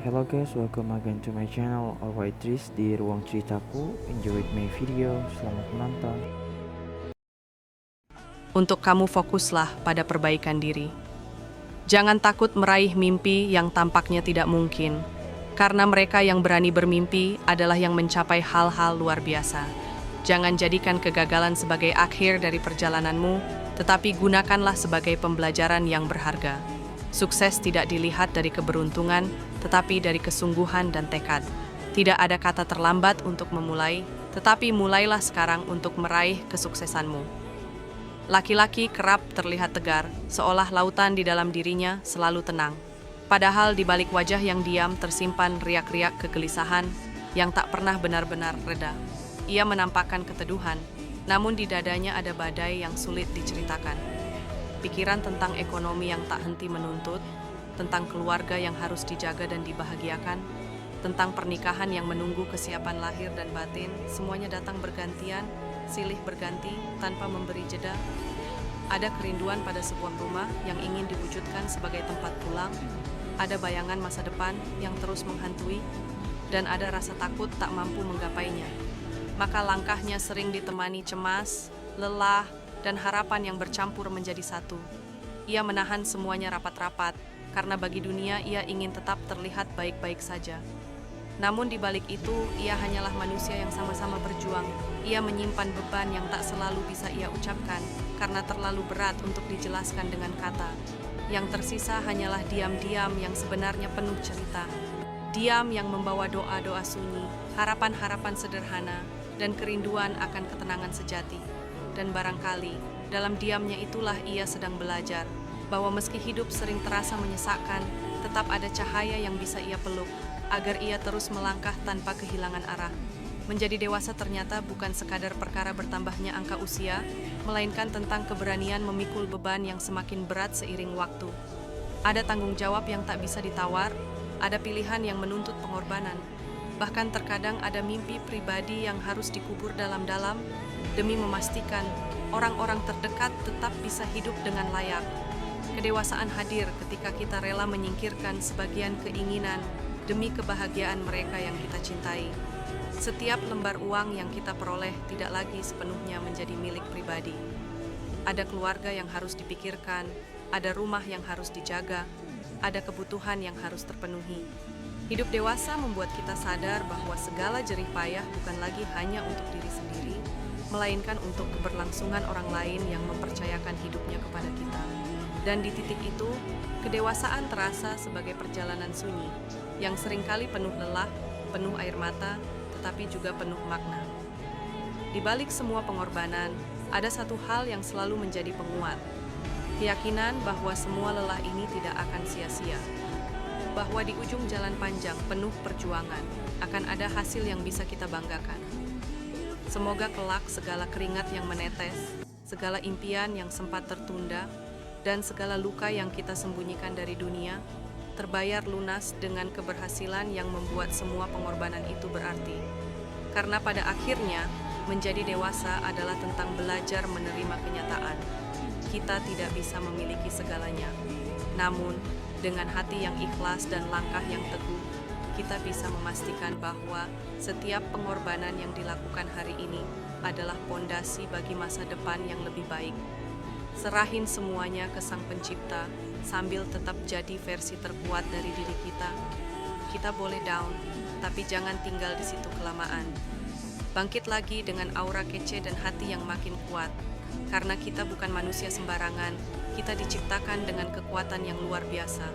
Hello guys, welcome again to my channel Always di Ruang Ceritaku. Enjoy my video, selamat menonton. Untuk kamu fokuslah pada perbaikan diri. Jangan takut meraih mimpi yang tampaknya tidak mungkin, karena mereka yang berani bermimpi adalah yang mencapai hal-hal luar biasa. Jangan jadikan kegagalan sebagai akhir dari perjalananmu, tetapi gunakanlah sebagai pembelajaran yang berharga. Sukses tidak dilihat dari keberuntungan, tetapi dari kesungguhan dan tekad. Tidak ada kata terlambat untuk memulai, tetapi mulailah sekarang untuk meraih kesuksesanmu. Laki-laki kerap terlihat tegar, seolah lautan di dalam dirinya selalu tenang. Padahal di balik wajah yang diam tersimpan riak-riak kegelisahan yang tak pernah benar-benar reda. Ia menampakkan keteduhan, namun di dadanya ada badai yang sulit diceritakan. Pikiran tentang ekonomi yang tak henti menuntut, tentang keluarga yang harus dijaga dan dibahagiakan, tentang pernikahan yang menunggu kesiapan lahir dan batin, semuanya datang bergantian, silih berganti tanpa memberi jeda. Ada kerinduan pada sebuah rumah yang ingin diwujudkan sebagai tempat pulang, ada bayangan masa depan yang terus menghantui, dan ada rasa takut tak mampu menggapainya. Maka langkahnya sering ditemani cemas, lelah, dan harapan yang bercampur menjadi satu. Ia menahan semuanya rapat-rapat, karena bagi dunia ia ingin tetap terlihat baik-baik saja. Namun di balik itu, ia hanyalah manusia yang sama-sama berjuang. Ia menyimpan beban yang tak selalu bisa ia ucapkan, karena terlalu berat untuk dijelaskan dengan kata. Yang tersisa hanyalah diam-diam yang sebenarnya penuh cerita. Diam yang membawa doa-doa sunyi, harapan-harapan sederhana, dan kerinduan akan ketenangan sejati. Dan barangkali, dalam diamnya itulah ia sedang belajar, bahwa meski hidup sering terasa menyesakkan, tetap ada cahaya yang bisa ia peluk, agar ia terus melangkah tanpa kehilangan arah. Menjadi dewasa ternyata bukan sekadar perkara bertambahnya angka usia, melainkan tentang keberanian memikul beban yang semakin berat seiring waktu. Ada tanggung jawab yang tak bisa ditawar, ada pilihan yang menuntut pengorbanan. Bahkan terkadang ada mimpi pribadi yang harus dikubur dalam-dalam, demi memastikan orang-orang terdekat tetap bisa hidup dengan layak. Kedewasaan hadir ketika kita rela menyingkirkan sebagian keinginan demi kebahagiaan mereka yang kita cintai. Setiap lembar uang yang kita peroleh tidak lagi sepenuhnya menjadi milik pribadi. Ada keluarga yang harus dipikirkan, ada rumah yang harus dijaga, ada kebutuhan yang harus terpenuhi. Hidup dewasa membuat kita sadar bahwa segala jerih payah bukan lagi hanya untuk diri sendiri, melainkan untuk keberlangsungan orang lain yang mempercayakan hidupnya kepada kita. Dan di titik itu, kedewasaan terasa sebagai perjalanan sunyi, yang seringkali penuh lelah, penuh air mata, tetapi juga penuh makna. Di balik semua pengorbanan, ada satu hal yang selalu menjadi penguat. Keyakinan bahwa semua lelah ini tidak akan sia-sia. Bahwa di ujung jalan panjang penuh perjuangan, akan ada hasil yang bisa kita banggakan. Semoga kelak segala keringat yang menetes, segala impian yang sempat tertunda, dan segala luka yang kita sembunyikan dari dunia, terbayar lunas dengan keberhasilan yang membuat semua pengorbanan itu berarti. Karena pada akhirnya, menjadi dewasa adalah tentang belajar menerima kenyataan. Kita tidak bisa memiliki segalanya. Namun, dengan hati yang ikhlas dan langkah yang teguh, kita bisa memastikan bahwa setiap pengorbanan yang dilakukan hari ini adalah pondasi bagi masa depan yang lebih baik. Serahin semuanya ke Sang Pencipta, sambil tetap jadi versi terkuat dari diri kita. Kita boleh down, tapi jangan tinggal di situ kelamaan. Bangkit lagi dengan aura kece dan hati yang makin kuat. Karena kita bukan manusia sembarangan, kita diciptakan dengan kekuatan yang luar biasa.